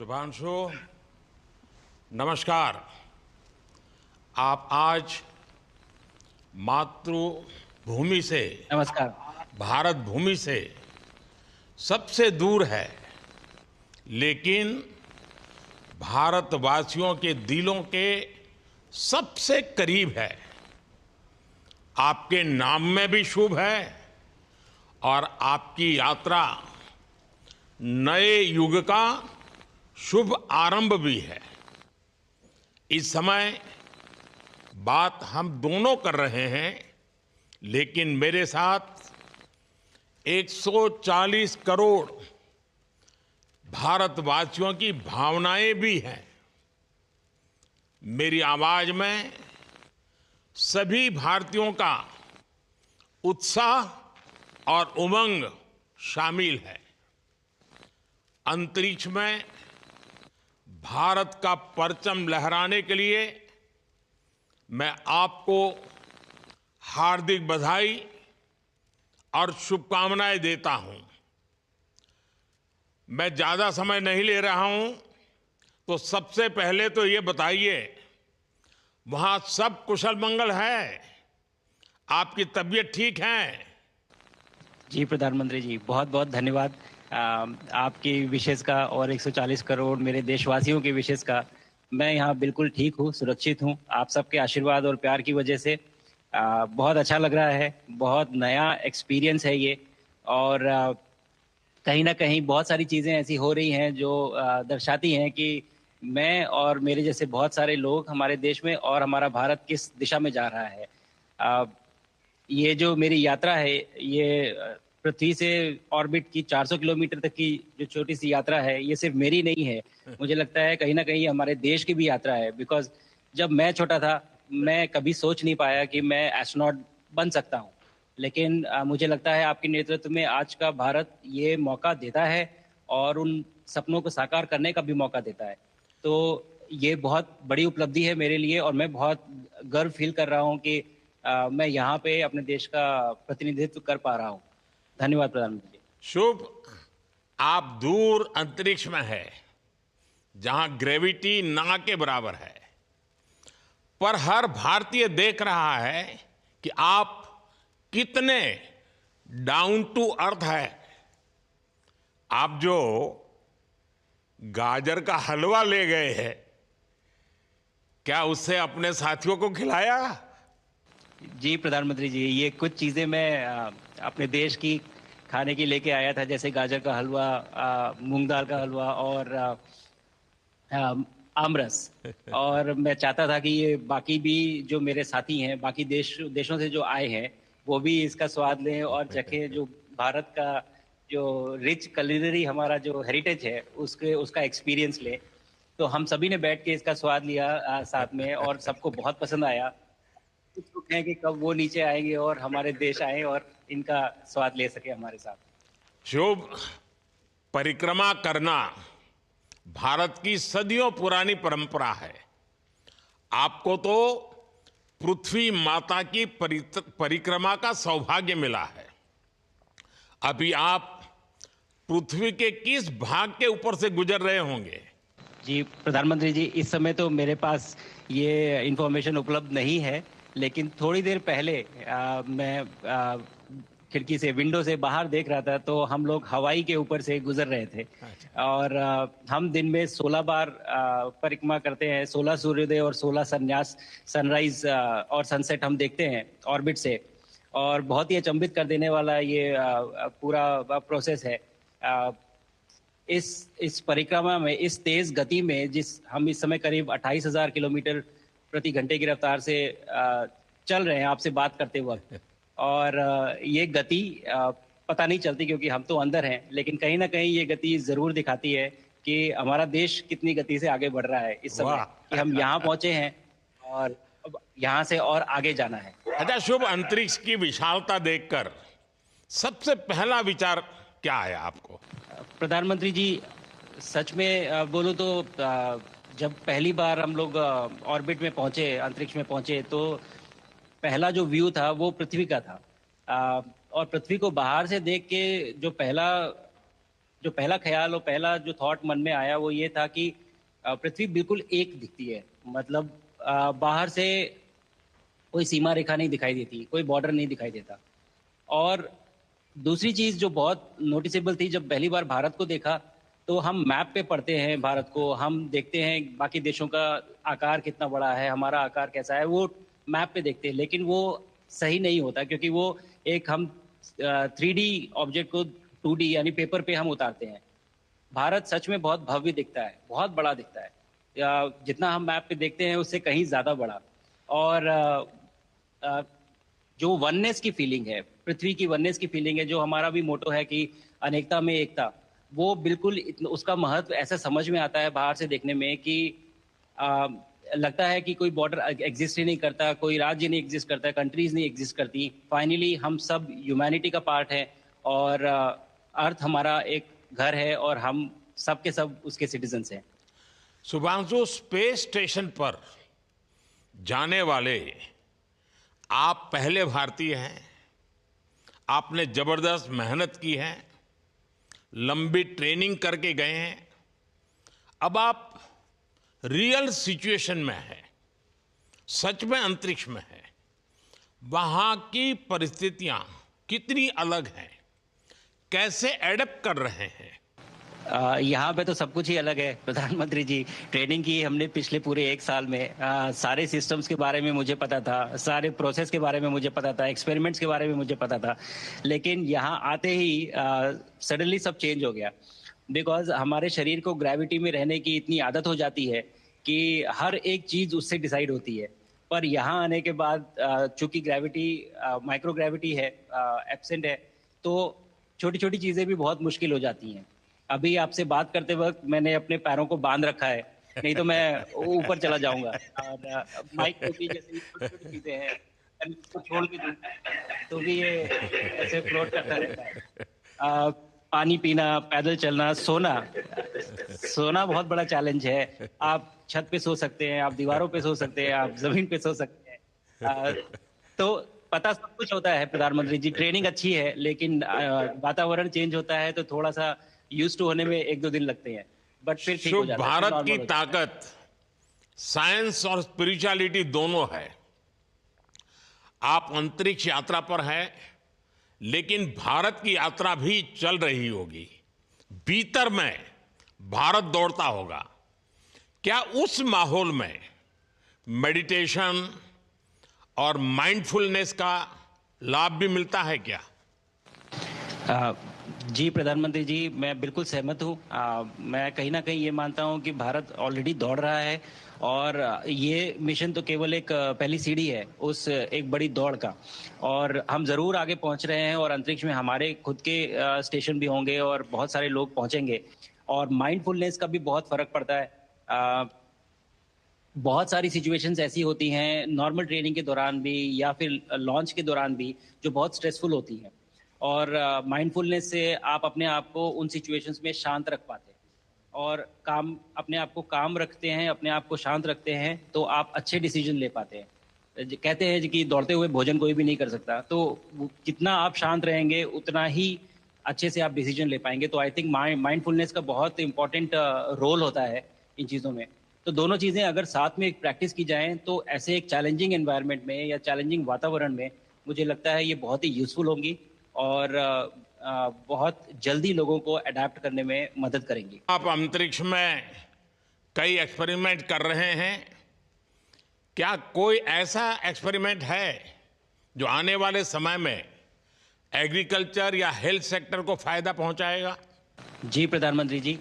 शुभांशु, नमस्कार। आप आज मातृभूमि से, नमस्कार। भारत भूमि से सबसे दूर है, लेकिन भारतवासियों के दिलों के सबसे करीब है। आपके नाम में भी शुभ है और आपकी यात्रा नए युग का शुभ आरंभ भी है। इस समय बात हम दोनों कर रहे हैं, लेकिन मेरे साथ 140 करोड़ भारतवासियों की भावनाएं भी हैं। मेरी आवाज में सभी भारतीयों का उत्साह और उमंग शामिल है। अंतरिक्ष में भारत का परचम लहराने के लिए मैं आपको हार्दिक बधाई और शुभकामनाएं देता हूं। मैं ज्यादा समय नहीं ले रहा हूं, तो सबसे पहले तो ये बताइए, वहां सब कुशल मंगल है? आपकी तबीयत ठीक है? जी प्रधानमंत्री जी, बहुत बहुत धन्यवाद आपकी विशेष का और 140 करोड़ मेरे देशवासियों की विशेष का। मैं यहाँ बिल्कुल ठीक हूँ, सुरक्षित हूँ। आप सबके आशीर्वाद और प्यार की वजह से बहुत अच्छा लग रहा है। बहुत नया एक्सपीरियंस है ये। और कहीं ना कहीं बहुत सारी चीज़ें ऐसी हो रही हैं जो दर्शाती हैं कि मैं और मेरे जैसे बहुत सारे लोग हमारे देश में और हमारा भारत किस दिशा में जा रहा है। अ, ये जो मेरी यात्रा है, ये पृथ्वी से ऑर्बिट की 400 किलोमीटर तक की जो छोटी सी यात्रा है, ये सिर्फ मेरी नहीं है। मुझे लगता है कहीं ना कहीं हमारे देश की भी यात्रा है। बिकॉज जब मैं छोटा था, मैं कभी सोच नहीं पाया कि मैं एस्ट्रोनॉट बन सकता हूँ। लेकिन मुझे लगता है आपके नेतृत्व में आज का भारत ये मौका देता है और उन सपनों को साकार करने का भी मौका देता है। तो ये बहुत बड़ी उपलब्धि है मेरे लिए और मैं बहुत गर्व फील कर रहा हूँ कि मैं यहाँ पे अपने देश का प्रतिनिधित्व कर पा रहा हूँ। धन्यवाद प्रधानमंत्री जी। शुभ। आप दूर अंतरिक्ष में है, जहां ग्रेविटी ना के बराबर है, पर हर भारतीय देख रहा है कि आप कितने डाउन टू अर्थ है। आप जो गाजर का हलवा ले गए हैं, क्या उससे अपने साथियों को खिलाया? जी प्रधानमंत्री जी, ये कुछ चीज़ें मैं अपने देश की खाने की लेके आया था, जैसे गाजर का हलवा, मूंग दाल का हलवा और आमरस। और मैं चाहता था कि ये बाकी भी जो मेरे साथी हैं, बाकी देशों से जो आए हैं, वो भी इसका स्वाद लें और चखें। जो भारत का जो रिच कुलिनरी हमारा जो हेरिटेज है, उसके उसका एक्सपीरियंस लें। तो हम सभी ने बैठ के इसका स्वाद लिया साथ में, और सबको बहुत पसंद आया। कुछ लोग हैं कि कब वो नीचे आएंगे और हमारे देश आए और इनका स्वाद ले सके हमारे साथ। शुभ। परिक्रमा करना भारत की सदियों पुरानी परंपरा है। आपको तो पृथ्वी माता की परिक्रमा का सौभाग्य मिला है। अभी आप पृथ्वी के किस भाग के ऊपर से गुजर रहे होंगे? जी प्रधानमंत्री जी, इस समय तो मेरे पास ये इंफॉर्मेशन उपलब्ध नहीं है। लेकिन थोड़ी देर पहले मैं खिड़की से, विंडो से बाहर देख रहा था, तो हम लोग हवाई के ऊपर से गुजर रहे थे। अच्छा। और हम दिन में 16 बार परिक्रमा करते हैं। 16 सूर्योदय और 16 संन्यास, सनराइज और सनसेट हम देखते हैं ऑर्बिट से। और बहुत ही अचंभित कर देने वाला ये पूरा प्रोसेस है। इस परिक्रमा में, इस तेज गति में, जिस हम इस समय करीब 28,000 किलोमीटर प्रति घंटे की रफ्तार से चल रहे हैं आपसे बात करते वक्त। और ये गति पता नहीं चलती क्योंकि हम तो अंदर हैं, लेकिन कहीं ना कहीं ये गति जरूर दिखाती है कि हमारा देश कितनी गति से आगे बढ़ रहा है इस समय, वाह। कि हम यहाँ पहुंचे हैं और अब यहाँ से और आगे जाना है। अच्छा शुभ, अंतरिक्ष की विशालता देखकर सबसे पहला विचार क्या आया आपको? प्रधानमंत्री जी, सच में बोलूं तो जब पहली बार हम लोग ऑर्बिट में पहुंचे, अंतरिक्ष में पहुंचे, तो पहला जो व्यू था वो पृथ्वी का था। और पृथ्वी को बाहर से देख के जो पहला जो पहला ख्याल और पहला जो थॉट मन में आया वो ये था कि पृथ्वी बिल्कुल एक दिखती है। मतलब बाहर से कोई सीमा रेखा नहीं दिखाई देती, कोई बॉर्डर नहीं दिखाई देता। और दूसरी चीज जो बहुत नोटिसेबल थी, जब पहली बार भारत को देखा तो हम मैप पे पढ़ते हैं भारत को, हम देखते हैं बाकी देशों का आकार कितना बड़ा है, हमारा आकार कैसा है, वो मैप पे देखते हैं। लेकिन वो सही नहीं होता, क्योंकि वो एक हम 3D ऑब्जेक्ट को 2D यानी पेपर पे हम उतारते हैं। भारत सच में बहुत भव्य दिखता है, बहुत बड़ा दिखता है, जितना हम मैप पे देखते हैं उससे कहीं ज्यादा बड़ा। और अ, जो वननेस की फीलिंग है, पृथ्वी की वननेस की फीलिंग है, जो हमारा भी मोटो है कि अनेकता में एकता, वो बिल्कुल उसका महत्व ऐसा समझ में आता है बाहर से देखने में कि आ, लगता है कि कोई बॉर्डर एग्जिस्ट ही नहीं करता, कोई राज्य नहीं एग्जिस्ट करता, कंट्रीज नहीं एग्जिस्ट करती। फाइनली हम सब ह्यूमैनिटी का पार्ट है, और अर्थ हमारा एक घर है, और हम सब के सब उसके सिटीजन्स हैं। शुभांशु, स्पेस स्टेशन पर जाने वाले आप पहले भारतीय हैं। आपने जबरदस्त मेहनत की है, लंबी ट्रेनिंग करके गए हैं। अब आप रियल सिचुएशन में हैं, सच में अंतरिक्ष में हैं। वहां की परिस्थितियां कितनी अलग हैं, कैसे एडप्ट कर रहे हैं? यहाँ पे तो सब कुछ ही अलग है प्रधानमंत्री जी। ट्रेनिंग की हमने पिछले पूरे एक साल में, सारे सिस्टम्स के बारे में मुझे पता था, सारे प्रोसेस के बारे में मुझे पता था, एक्सपेरिमेंट्स के बारे में मुझे पता था। लेकिन यहाँ आते ही सडनली सब चेंज हो गया। बिकॉज हमारे शरीर को ग्रेविटी में रहने की इतनी आदत हो जाती है कि हर एक चीज उससे डिसाइड होती है। पर यहाँ आने के बाद चूंकि ग्रेविटी माइक्रो ग्रेविटी है, एब्सेंट है, तो छोटी छोटी चीजें भी बहुत मुश्किल हो जाती हैं। अभी आपसे बात करते वक्त मैंने अपने पैरों को बांध रखा है, नहीं तो मैं ऊपर चला जाऊंगा। और माइक पे भी जैसे छोटी छोटी चीजें हैं, अगर इसको छोड़ भी दूं तो भी ये ऐसे फ्लोट करता रहता है। पानी पीना, पैदल चलना, सोना, सोना बहुत बड़ा चैलेंज है। आप छत पे सो सकते हैं, आप दीवारों पे सो सकते हैं, आप जमीन पे सो सकते हैं। तो पता सब कुछ होता है प्रधानमंत्री जी, ट्रेनिंग अच्छी है, लेकिन वातावरण चेंज होता है तो थोड़ा सा यूज टू होने में 1-2 दिन लगते हैं, बट फिर ठीक हो शुभ, जाता है, फिर भारत की नॉर्मल हो जाता है। ताकत साइंस और स्पिरिचुअलिटी दोनों है। आप अंतरिक्ष यात्रा पर हैं, लेकिन भारत की यात्रा भी चल रही होगी। भीतर में भारत दौड़ता होगा। क्या उस माहौल में मेडिटेशन और माइंडफुलनेस का लाभ भी मिलता है क्या? अ, जी प्रधानमंत्री जी, मैं बिल्कुल सहमत हूँ। मैं कहीं ना कहीं ये मानता हूँ कि भारत ऑलरेडी दौड़ रहा है, और ये मिशन तो केवल एक पहली सीढ़ी है उस एक बड़ी दौड़ का। और हम जरूर आगे पहुंच रहे हैं, और अंतरिक्ष में हमारे खुद के स्टेशन भी होंगे और बहुत सारे लोग पहुंचेंगे। और माइंडफुलनेस का भी बहुत फर्क पड़ता है। अ, बहुत सारी सिचुएशंस ऐसी होती हैं नॉर्मल ट्रेनिंग के दौरान भी, या फिर लॉन्च के दौरान भी, जो बहुत स्ट्रेसफुल होती हैं। और माइंडफुलनेस से आप अपने आप को उन सिचुएशंस में शांत रख पाते हैं, और काम अपने आप को काम रखते हैं, अपने आप को शांत रखते हैं, तो आप अच्छे डिसीजन ले पाते हैं। कहते हैं कि दौड़ते हुए भोजन कोई भी नहीं कर सकता, तो जितना आप शांत रहेंगे उतना ही अच्छे से आप डिसीजन ले पाएंगे। तो आई थिंक माइंडफुलनेस का बहुत इंपॉर्टेंट रोल होता है इन चीज़ों में। तो दोनों चीज़ें अगर साथ में प्रैक्टिस की जाएं तो ऐसे एक चैलेंजिंग एनवायरनमेंट में या चैलेंजिंग वातावरण में मुझे लगता है ये बहुत ही यूजफुल होंगी, और बहुत जल्दी लोगों को अडेप्ट करने में मदद करेंगी। आप अंतरिक्ष में कई एक्सपेरिमेंट कर रहे हैं। क्या कोई ऐसा एक्सपेरिमेंट है जो आने वाले समय में एग्रीकल्चर या हेल्थ सेक्टर को फायदा पहुंचाएगा? जी प्रधानमंत्री जी,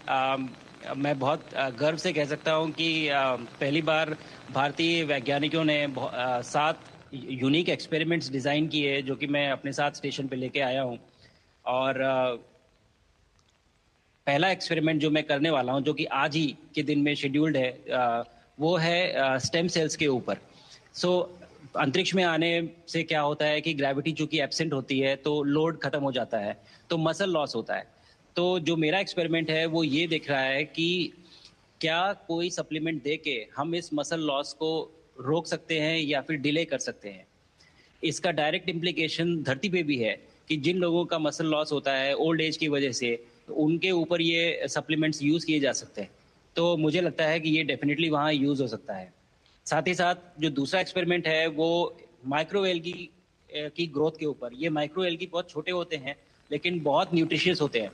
मैं बहुत गर्व से कह सकता हूं कि पहली बार भारतीय वैज्ञानिकों ने 7 यूनिक एक्सपेरिमेंट्स डिज़ाइन किए, जो कि मैं अपने साथ स्टेशन पे लेके आया हूं। और पहला एक्सपेरिमेंट जो मैं करने वाला हूं, जो कि आज ही के दिन में शेड्यूल्ड है, वो है स्टेम सेल्स के ऊपर। सो अंतरिक्ष में आने से क्या होता है कि ग्रेविटी चूंकि एब्सेंट होती है तो लोड खत्म हो जाता है, तो मसल लॉस होता है। तो जो मेरा एक्सपेरिमेंट है वो ये देख रहा है कि क्या कोई सप्लीमेंट दे के हम इस मसल लॉस को रोक सकते हैं या फिर डिले कर सकते हैं। इसका डायरेक्ट इम्प्लीकेशन धरती पे भी है कि जिन लोगों का मसल लॉस होता है ओल्ड एज की वजह से, उनके ऊपर ये सप्लीमेंट्स यूज़ किए जा सकते हैं। तो मुझे लगता है कि ये डेफ़िनिटली वहाँ यूज़ हो सकता है। साथ ही साथ जो दूसरा एक्सपेरिमेंट है वो माइक्रो एल्गी की ग्रोथ के ऊपर। ये माइक्रो एल्गी बहुत छोटे होते हैं लेकिन बहुत न्यूट्रिशियस होते हैं।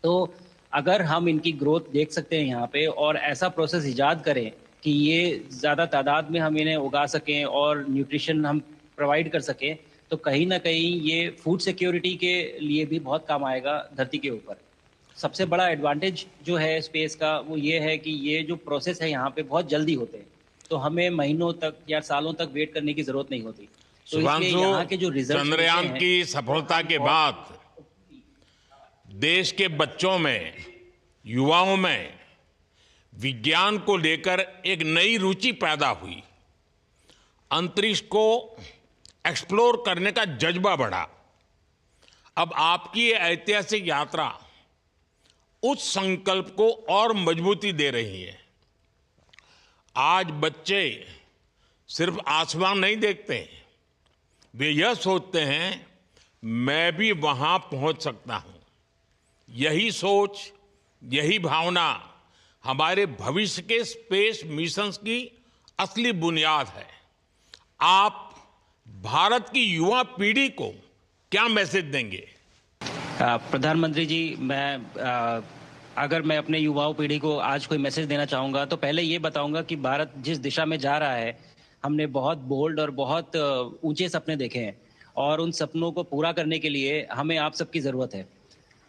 तो अगर हम इनकी ग्रोथ देख सकते हैं यहाँ पे और ऐसा प्रोसेस इजाद करें कि ये ज़्यादा तादाद में हम इन्हें उगा सकें और न्यूट्रिशन हम प्रोवाइड कर सकें, तो कहीं न कहीं ये फूड सिक्योरिटी के लिए भी बहुत काम आएगा धरती के ऊपर। सबसे बड़ा एडवांटेज जो है स्पेस का वो ये है कि ये जो प्रोसेस है यहाँ पे बहुत जल्दी होते हैं। तो हमें महीनों तक या सालों तक वेट करने की ज़रूरत नहीं होती। तो इसलिए शुभांशु, यहाँ के जो रिजल्ट्स मिलते चंद्रयान हैं की सफलता के बहुत बाद देश के बच्चों में, युवाओं में विज्ञान को लेकर एक नई रुचि पैदा हुई। अंतरिक्ष को एक्सप्लोर करने का जज्बा बढ़ा। अब आपकी ये ऐतिहासिक यात्रा उस संकल्प को और मजबूती दे रही है। आज बच्चे सिर्फ आसमान नहीं देखते, वे यह सोचते हैं मैं भी वहां पहुंच सकता हूं। यही सोच, यही भावना हमारे भविष्य के स्पेस मिशंस की असली बुनियाद है। आप भारत की युवा पीढ़ी को क्या मैसेज देंगे? प्रधानमंत्री जी, अगर मैं अपने युवाओं पीढ़ी को आज कोई मैसेज देना चाहूँगा तो पहले ये बताऊँगा कि भारत जिस दिशा में जा रहा है, हमने बहुत बोल्ड और बहुत ऊंचे सपने देखे हैं और उन सपनों को पूरा करने के लिए हमें आप सबकी ज़रूरत है।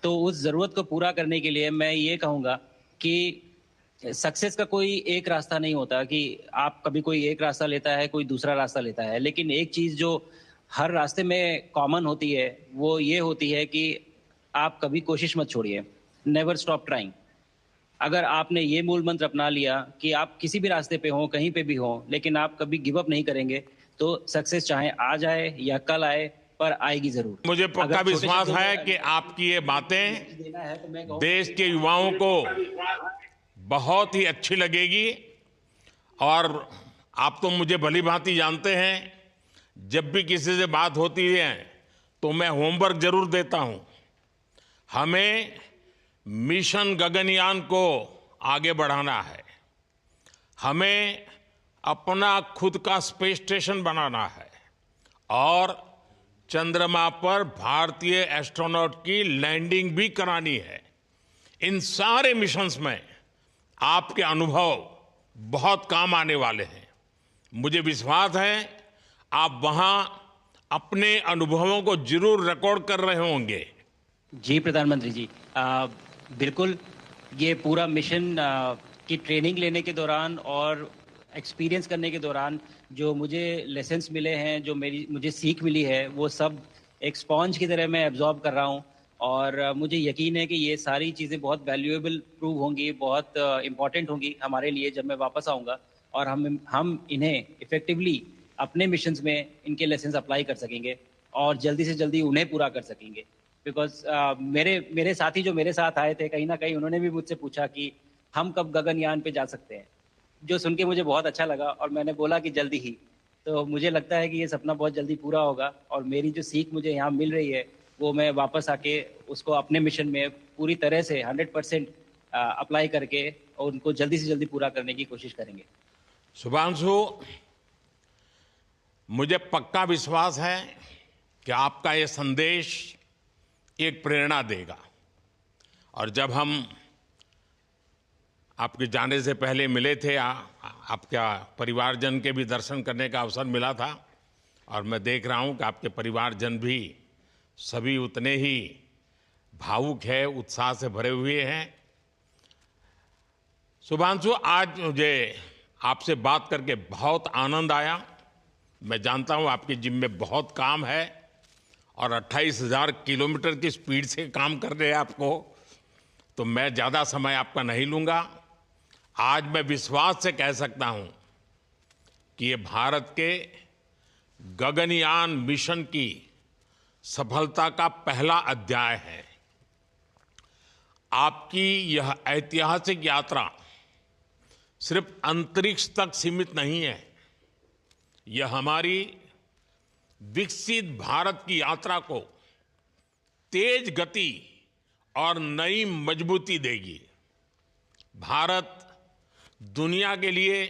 तो उस ज़रूरत को पूरा करने के लिए मैं ये कहूँगा कि सक्सेस का कोई एक रास्ता नहीं होता कि आप कभी कोई एक रास्ता लेता है, कोई दूसरा रास्ता लेता है। लेकिन एक चीज़ जो हर रास्ते में कॉमन होती है, वो ये होती है कि आप कभी कोशिश मत छोड़िए। Never stop trying. अगर आपने ये मूल मंत्र अपना लिया कि आप किसी भी रास्ते पे हों, कहीं पे भी हों, लेकिन आप कभी गिव अप नहीं करेंगे, तो सक्सेस चाहे आज आए या कल आए, पर आएगी ज़रूर। मुझे पक्का अगर छोटे विश्वास शब्दों है में कि आपकी ये बातें देना है तो मैं कहूँ देश के युवाओं को बहुत ही अच्छी लगेगी। और आप तो मुझे भली भांति जानते हैं, जब भी किसी से बात होती है तो मैं होमवर्क जरूर देता हूं। हमें मिशन गगनयान को आगे बढ़ाना है। हमें अपना खुद का स्पेस स्टेशन बनाना है और चंद्रमा पर भारतीय एस्ट्रोनॉट की लैंडिंग भी करानी है। इन सारे मिशंस में आपके अनुभव बहुत काम आने वाले हैं। मुझे विश्वास है आप वहां अपने अनुभवों को जरूर रिकॉर्ड कर रहे होंगे। जी प्रधानमंत्री जी, बिल्कुल। ये पूरा मिशन की ट्रेनिंग लेने के दौरान और एक्सपीरियंस करने के दौरान जो मुझे लेसन्स मिले हैं, जो मुझे सीख मिली है, वो सब एक स्पॉन्ज की तरह मैं एब्जॉर्ब कर रहा हूँ। और मुझे यकीन है कि ये सारी चीज़ें बहुत वैल्यूएबल प्रूव होंगी, बहुत इम्पॉर्टेंट होंगी हमारे लिए जब मैं वापस आऊँगा। और हम इन्हें इफ़ेक्टिवली अपने मिशंस में इनके लेसन्स अप्लाई कर सकेंगे और जल्दी से जल्दी उन्हें पूरा कर सकेंगे। बिकॉज़ मेरे साथी जो मेरे साथ आए थे, कहीं न कहीं उन्होंने भी मुझसे पूछा कि हम कब गगनयान पे जा सकते हैं? जो सुन के मुझे बहुत अच्छा लगा और मैंने बोला कि जल्दी ही। तो मुझे लगता है कि ये सपना बहुत जल्दी पूरा होगा और मेरी जो सीख मुझे यहाँ मिल रही है, वो मैं वापस आके उसको अपने मिशन में पूरी तरह से 100% अप्लाई करके और उनको जल्दी से जल्दी पूरा करने की कोशिश करेंगे। शुभांशु, मुझे पक्का विश्वास है कि आपका ये संदेश एक प्रेरणा देगा। और जब हम आपके जाने से पहले मिले थे, आपका परिवारजन के भी दर्शन करने का अवसर मिला था और मैं देख रहा हूं कि आपके परिवारजन भी सभी उतने ही भावुक है, उत्साह से भरे हुए हैं। शुभांशु, आज मुझे आपसे बात करके बहुत आनंद आया। मैं जानता हूं आपकी जिम में बहुत काम है और 28,000 किलोमीटर की स्पीड से काम कर रहे हैं आपको, तो मैं ज़्यादा समय आपका नहीं लूँगा। आज मैं विश्वास से कह सकता हूं कि ये भारत के गगनयान मिशन की सफलता का पहला अध्याय है। आपकी यह ऐतिहासिक यात्रा सिर्फ अंतरिक्ष तक सीमित नहीं है, यह हमारी विकसित भारत की यात्रा को तेज गति और नई मजबूती देगी। भारत दुनिया के लिए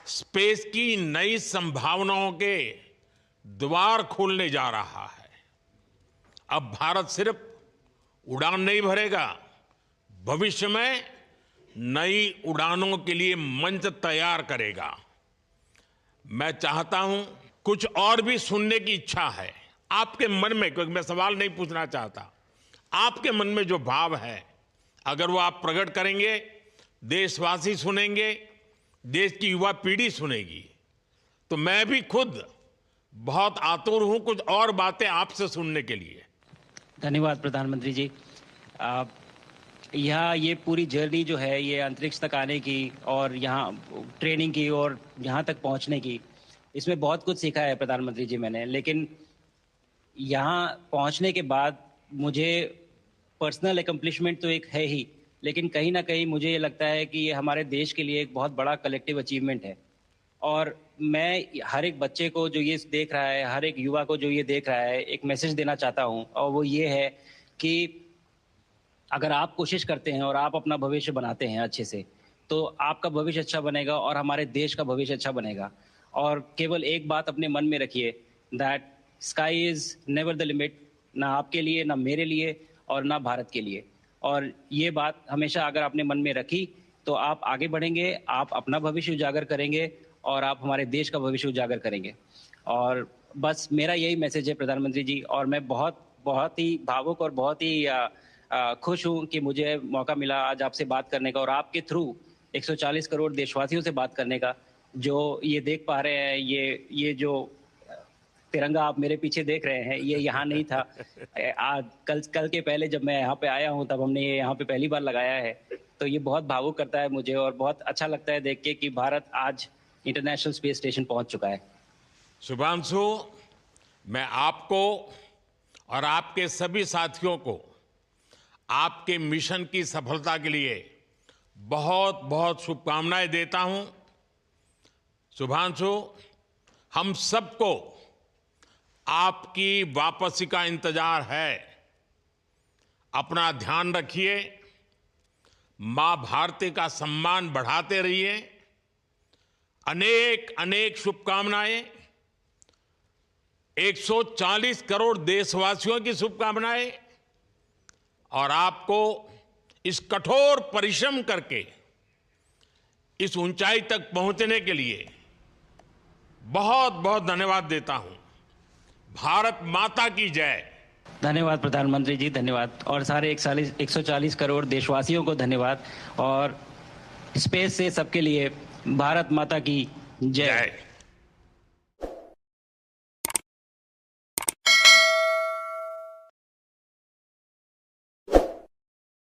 स्पेस की नई संभावनाओं के द्वार खोलने जा रहा है। अब भारत सिर्फ उड़ान नहीं भरेगा, भविष्य में नई उड़ानों के लिए मंच तैयार करेगा। मैं चाहता हूं, कुछ और भी सुनने की इच्छा है आपके मन में, क्योंकि मैं सवाल नहीं पूछना चाहता, आपके मन में जो भाव है अगर वो आप प्रकट करेंगे, देशवासी सुनेंगे, देश की युवा पीढ़ी सुनेगी, तो मैं भी खुद बहुत आतुर हूं कुछ और बातें आपसे सुनने के लिए। धन्यवाद प्रधानमंत्री जी। यहाँ ये पूरी जर्नी जो है, ये अंतरिक्ष तक आने की और यहाँ ट्रेनिंग की और यहाँ तक पहुँचने की, इसमें बहुत कुछ सीखा है प्रधानमंत्री जी मैंने। लेकिन यहाँ पहुँचने के बाद मुझे पर्सनल एकम्प्लिशमेंट तो एक है ही, लेकिन कहीं ना कहीं मुझे ये लगता है कि ये हमारे देश के लिए एक बहुत बड़ा कलेक्टिव अचीवमेंट है। और मैं हर एक बच्चे को जो ये देख रहा है, हर एक युवा को जो ये देख रहा है, एक मैसेज देना चाहता हूँ, और वो ये है कि अगर आप कोशिश करते हैं और आप अपना भविष्य बनाते हैं अच्छे से, तो आपका भविष्य अच्छा बनेगा और हमारे देश का भविष्य अच्छा बनेगा। और केवल एक बात अपने मन में रखिए, that sky is never the limit, ना आपके लिए, ना मेरे लिए और ना भारत के लिए। और ये बात हमेशा अगर आपने मन में रखी तो आप आगे बढ़ेंगे, आप अपना भविष्य उजागर करेंगे और आप हमारे देश का भविष्य उजागर करेंगे। और बस मेरा यही मैसेज है प्रधानमंत्री जी। और मैं बहुत ही भावुक और बहुत ही खुश हूं कि मुझे मौका मिला आज आपसे बात करने का और आपके थ्रू 140 करोड़ देशवासियों से बात करने का। जो ये देख पा रहे हैं, ये जो तिरंगा आप मेरे पीछे देख रहे हैं, ये यहाँ नहीं था। आज कल के पहले जब मैं यहाँ पे आया हूँ तब हमने ये यहाँ पे पहली बार लगाया है। तो ये बहुत भावुक करता है मुझे और बहुत अच्छा लगता है देख के कि भारत आज इंटरनेशनल स्पेस स्टेशन पहुंच चुका है। शुभांशु, मैं आपको और आपके सभी साथियों को आपके मिशन की सफलता के लिए बहुत बहुत शुभकामनाएं देता हूं। शुभांशु, हम सबको आपकी वापसी का इंतजार है। अपना ध्यान रखिए, मां भारती का सम्मान बढ़ाते रहिए। अनेक अनेक शुभकामनाएं, 140 करोड़ देशवासियों की शुभकामनाएं, और आपको इस कठोर परिश्रम करके इस ऊंचाई तक पहुंचने के लिए बहुत बहुत धन्यवाद देता हूं। भारत माता की जय। धन्यवाद प्रधानमंत्री जी, धन्यवाद। और सारे 140 करोड़ देशवासियों को धन्यवाद। और स्पेस से सबके लिए भारत माता की जय।